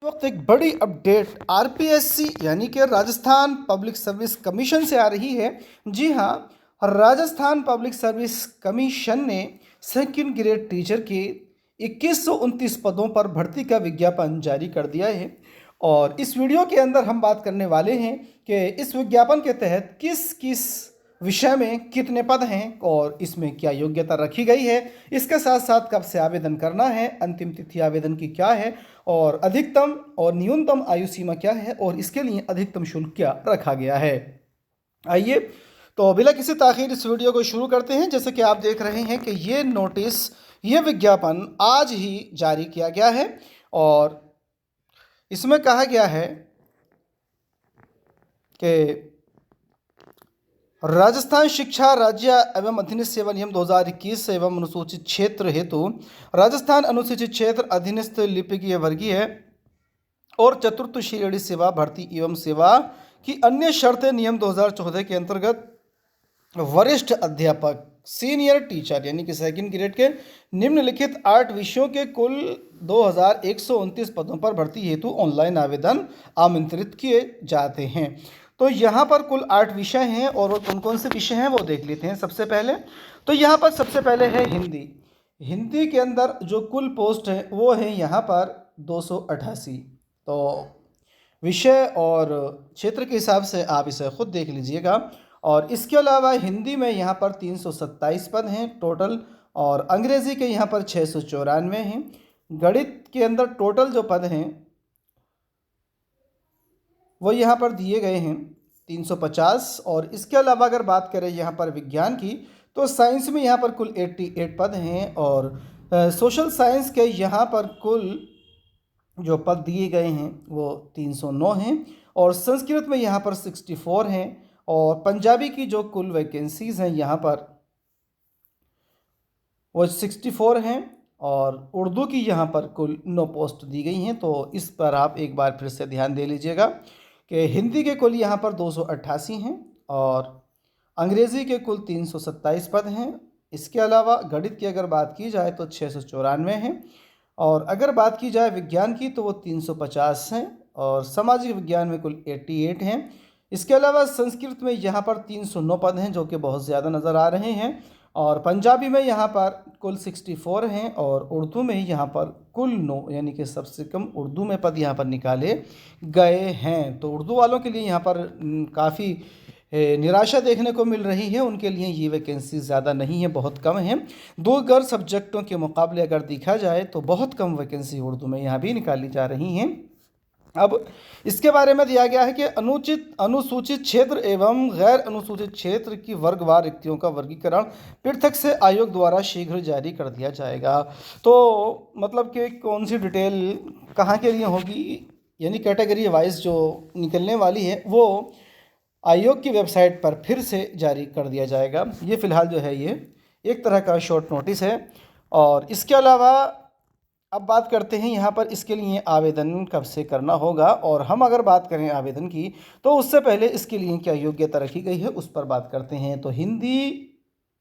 वक्त एक बड़ी अपडेट आरपीएससी यानी कि राजस्थान पब्लिक सर्विस कमीशन से आ रही है। जी हाँ, राजस्थान पब्लिक सर्विस कमीशन ने सेकंड ग्रेड टीचर के 2129 पदों पर भर्ती का विज्ञापन जारी कर दिया है। और इस वीडियो के अंदर हम बात करने वाले हैं कि इस विज्ञापन के तहत किस किस विषय में कितने पद हैं और इसमें क्या योग्यता रखी गई है, इसके साथ साथ कब से आवेदन करना है, अंतिम तिथि आवेदन की क्या है और अधिकतम और न्यूनतम आयु सीमा क्या है और इसके लिए अधिकतम शुल्क क्या रखा गया है। आइए तो बिना किसी ताखीर इस वीडियो को शुरू करते हैं। जैसे कि आप देख रहे हैं कि ये नोटिस, ये विज्ञापन आज ही जारी किया गया है और इसमें कहा गया है कि राजस्थान शिक्षा राज्य एवं अधीनस्थ सेवा नियम 2021 एवं अनुसूचित क्षेत्र हेतु राजस्थान अनुसूचित क्षेत्र अधीनस्थ लिपिकीय वर्गीय और चतुर्थ श्रेणी सेवा भर्ती एवं सेवा की अन्य शर्तें नियम 2014 के अंतर्गत वरिष्ठ अध्यापक सीनियर टीचर यानी कि सेकंड ग्रेड के निम्नलिखित 8 विषयों के कुल 2129 पदों पर भर्ती हेतु ऑनलाइन आवेदन आमंत्रित किए जाते हैं। तो यहाँ पर कुल 8 विषय हैं और वो कौन कौन से विषय हैं वो देख लेते हैं। सबसे पहले तो यहाँ पर सबसे पहले है हिंदी। हिंदी के अंदर जो कुल पोस्ट है वो है यहाँ पर 288। तो विषय और क्षेत्र के हिसाब से आप इसे खुद देख लीजिएगा। और इसके अलावा हिंदी में यहाँ पर 327 पद हैं टोटल और अंग्रेज़ी के यहाँ पर 694 हैं। गणित के अंदर टोटल जो पद हैं वो यहाँ पर दिए गए हैं 350। और इसके अलावा अगर बात करें यहाँ पर विज्ञान की तो साइंस में यहाँ पर कुल 88 पद हैं और सोशल साइंस के यहाँ पर कुल जो पद दिए गए हैं वो 309 हैं और संस्कृत में यहाँ पर 64 हैं और पंजाबी की जो कुल वैकेंसीज़ हैं यहाँ पर वो 64 हैं और उर्दू की यहाँ पर कुल 9 पोस्ट दी गई हैं। तो इस पर आप एक बार फिर से ध्यान दे लीजिएगा कि हिंदी के कुल यहाँ पर 288 हैं और अंग्रेज़ी के कुल 327 पद हैं। इसके अलावा गणित की अगर बात की जाए तो 694 हैं और अगर बात की जाए विज्ञान की तो वो 350 हैं और सामाजिक विज्ञान में कुल 88 हैं। इसके अलावा संस्कृत में यहाँ पर 309 पद हैं जो कि बहुत ज़्यादा नज़र आ रहे हैं और पंजाबी में यहाँ पर कुल 64 हैं और उर्दू में यहाँ पर कुल 9 यानी कि सबसे कम उर्दू में पद यहाँ पर निकाले गए हैं। तो उर्दू वालों के लिए यहाँ पर काफ़ी निराशा देखने को मिल रही है। उनके लिए ये वैकेंसी ज़्यादा नहीं है, बहुत कम है। दो गैर सब्जेक्टों के मुकाबले अगर देखा जाए तो बहुत कम वैकेंसी उर्दू में यहाँ भी निकाली जा रही हैं। अब इसके बारे में दिया गया है कि अनुसूचित क्षेत्र एवं गैर अनुसूचित क्षेत्र की वर्गवार रिक्तियों का वर्गीकरण पृथक से आयोग द्वारा शीघ्र जारी कर दिया जाएगा। तो मतलब कि कौन सी डिटेल कहाँ के लिए होगी यानी कैटेगरी वाइज जो निकलने वाली है वो आयोग की वेबसाइट पर फिर से जारी कर दिया जाएगा। ये फ़िलहाल जो है ये एक तरह का शॉर्ट नोटिस है। और इसके अलावा अब बात करते हैं यहाँ पर इसके लिए आवेदन कब से करना होगा। और हम अगर बात करें आवेदन की तो उससे पहले इसके लिए क्या योग्यता रखी गई है उस पर बात करते हैं। तो हिंदी,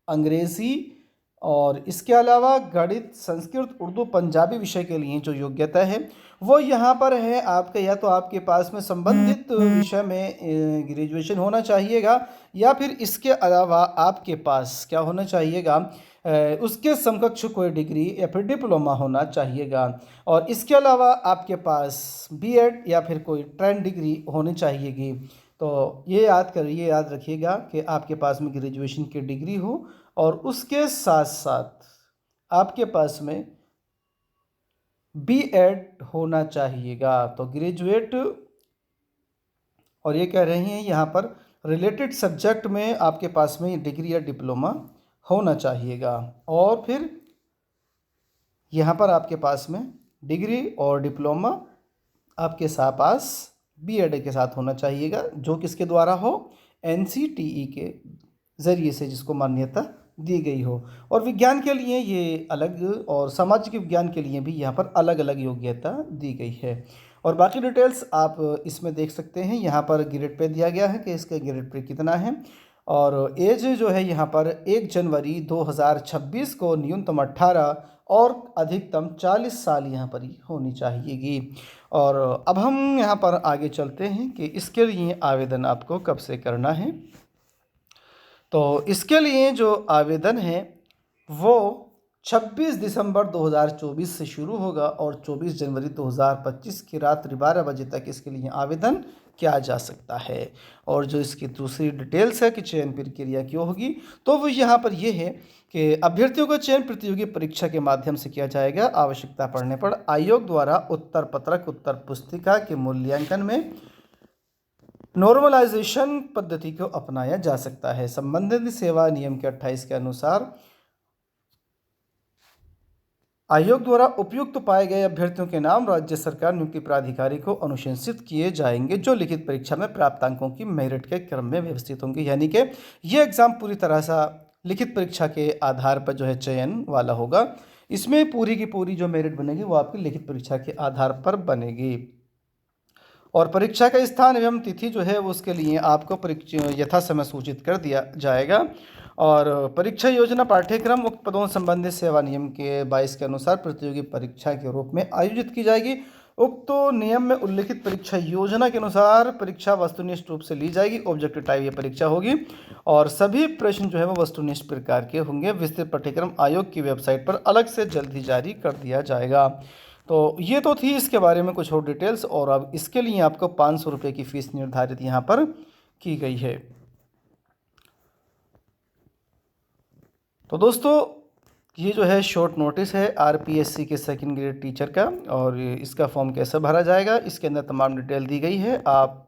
अंग्रेज़ी और इसके अलावा गणित, संस्कृत, उर्दू, पंजाबी विषय के लिए जो योग्यता है वो यहाँ पर है आपके या तो आपके पास में संबंधित विषय में ग्रेजुएशन होना चाहिएगा या फिर इसके अलावा आपके पास क्या होना चाहिएगा, उसके समकक्ष कोई डिग्री या फिर डिप्लोमा होना चाहिएगा। और इसके अलावा आपके पास बीएड या फिर कोई ट्रेंड डिग्री होनी चाहिएगी। तो ये याद रखिएगा कि आपके पास में ग्रेजुएशन की डिग्री हो और उसके साथ साथ आपके पास में बीएड होना चाहिएगा। तो ग्रेजुएट और ये कह रहे हैं यहाँ पर रिलेटेड सब्जेक्ट में आपके पास में डिग्री या डिप्लोमा होना चाहिएगा और फिर यहाँ पर आपके पास में डिग्री और डिप्लोमा आपके साथ पास बीएड के साथ होना चाहिएगा जो किसके द्वारा हो, एनसीटीई के ज़रिए से जिसको मान्यता दी गई हो। और विज्ञान के लिए ये अलग और सामाजिक विज्ञान के लिए भी यहाँ पर अलग अलग योग्यता दी गई है। और बाकी डिटेल्स आप इसमें देख सकते हैं। यहाँ पर ग्रेड पे दिया गया है कि इसका ग्रेड पे कितना है और एज जो है यहाँ पर 1 जनवरी 2026 को न्यूनतम 18 और अधिकतम 40 साल यहाँ पर ही होनी चाहिएगी। और अब हम यहाँ पर आगे चलते हैं कि इसके लिए आवेदन आपको कब से करना है। तो इसके लिए जो आवेदन है वो 26 दिसंबर 2024 से शुरू होगा और 24 जनवरी 2025 की रात 12 बजे तक इसके लिए आवेदन किया जा सकता है। और जो इसकी दूसरी डिटेल्स है कि चयन प्रक्रिया क्यों होगी, तो वो यहाँ पर ये है कि अभ्यर्थियों का चयन प्रतियोगी परीक्षा के माध्यम से किया जाएगा। आवश्यकता पड़ने पर आयोग द्वारा उत्तर पत्रक उत्तर पुस्तिका के मूल्यांकन में नॉर्मलाइजेशन पद्धति को अपनाया जा सकता है। संबंधित सेवा नियम के 28 के अनुसार आयोग द्वारा उपयुक्त पाए गए अभ्यर्थियों के नाम राज्य सरकार नियुक्ति प्राधिकारी को अनुशंसित किए जाएंगे, जो लिखित परीक्षा में प्राप्त अंकों की मेरिट के क्रम में व्यवस्थित होंगे। यानी कि ये एग्ज़ाम पूरी तरह से लिखित परीक्षा के आधार पर जो है चयन वाला होगा। इसमें पूरी की पूरी जो मेरिट बनेगी वो आपकी लिखित परीक्षा के आधार पर बनेगी। और परीक्षा का स्थान एवं तिथि जो है उसके लिए आपको परीक्षा यथा समय सूचित कर दिया जाएगा। और परीक्षा योजना पाठ्यक्रम उक्त पदों संबंधित सेवा नियम के 22 के अनुसार प्रतियोगी परीक्षा के रूप में आयोजित की जाएगी। उक्त नियम में उल्लिखित परीक्षा योजना के अनुसार परीक्षा वस्तुनिष्ठ रूप से ली जाएगी। ऑब्जेक्टिव टाइप ये परीक्षा होगी और सभी प्रश्न जो है वो वस्तुनिष्ठ प्रकार के होंगे। विस्तृत पाठ्यक्रम आयोग की वेबसाइट पर अलग से जल्द ही जारी कर दिया जाएगा। तो ये तो थी इसके बारे में कुछ और डिटेल्स। और अब इसके लिए आपको 500 रुपये की फ़ीस निर्धारित यहाँ पर की गई है। तो दोस्तों ये जो है शॉर्ट नोटिस है आरपीएससी के सेकंड ग्रेड टीचर का। और इसका फॉर्म कैसे भरा जाएगा इसके अंदर तमाम डिटेल दी गई है। आप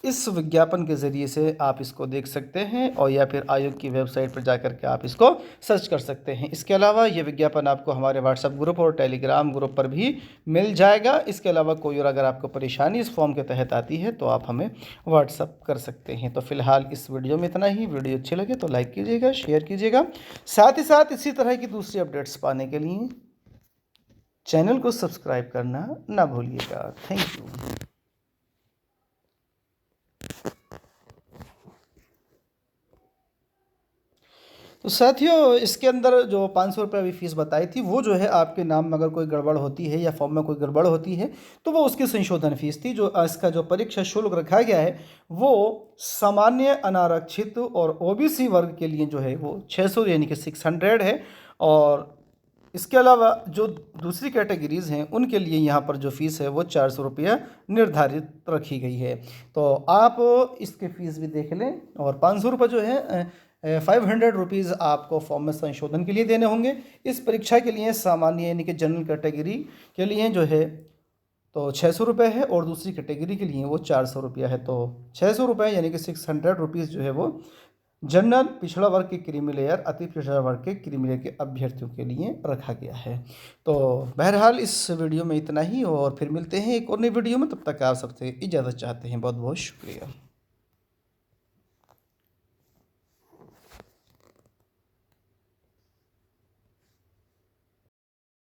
इस विज्ञापन के ज़रिए से आप इसको देख सकते हैं और या फिर आयोग की वेबसाइट पर जाकर के आप इसको सर्च कर सकते हैं। इसके अलावा ये विज्ञापन आपको हमारे व्हाट्सएप ग्रुप और टेलीग्राम ग्रुप पर भी मिल जाएगा। इसके अलावा कोई और अगर आपको परेशानी इस फॉर्म के तहत आती है तो आप हमें व्हाट्सअप कर सकते हैं। तो फिलहाल इस वीडियो में इतना ही। वीडियो अच्छी लगे तो लाइक कीजिएगा, शेयर कीजिएगा। साथ ही साथ इसी तरह की दूसरी अपडेट्स पाने के लिए चैनल को सब्सक्राइब करना ना भूलिएगा। Thank you. तो साथियों इसके अंदर जो 500 रुपये अभी फ़ीस बताई थी वो जो है आपके नाम में अगर कोई गड़बड़ होती है या फॉर्म में कोई गड़बड़ होती है तो वो उसकी संशोधन फीस थी। जो इसका जो परीक्षा शुल्क रखा गया है वो सामान्य अनारक्षित और ओबीसी वर्ग के लिए जो है वो 600 यानी कि 600 है। और इसके अलावा जो दूसरी कैटेगरीज़ हैं उनके लिए यहाँ पर जो फ़ीस है वो 400 रुपया निर्धारित रखी गई है। तो आप इसके फ़ीस भी देख लें। और 500 रुपये जो है 500 रुपीज़ आपको फॉर्म में संशोधन के लिए देने होंगे। इस परीक्षा के लिए सामान्य यानी कि जनरल कैटेगरी के लिए जो है तो 600 रुपये है और दूसरी कैटेगरी के लिए वो 400 रुपया है। तो 600 रुपये यानी कि 600 रुपीज़ जो है वो जनरल पिछड़ा वर्ग के क्रीमी लेयर अति पिछड़ा वर्ग के क्रीमी लेयर के अभ्यर्थियों के लिए रखा गया है। तो बहरहाल इस वीडियो में इतना ही और फिर मिलते हैं एक और नई वीडियो में। तब तक आप सबसे इजाज़त चाहते हैं। बहुत बहुत शुक्रिया।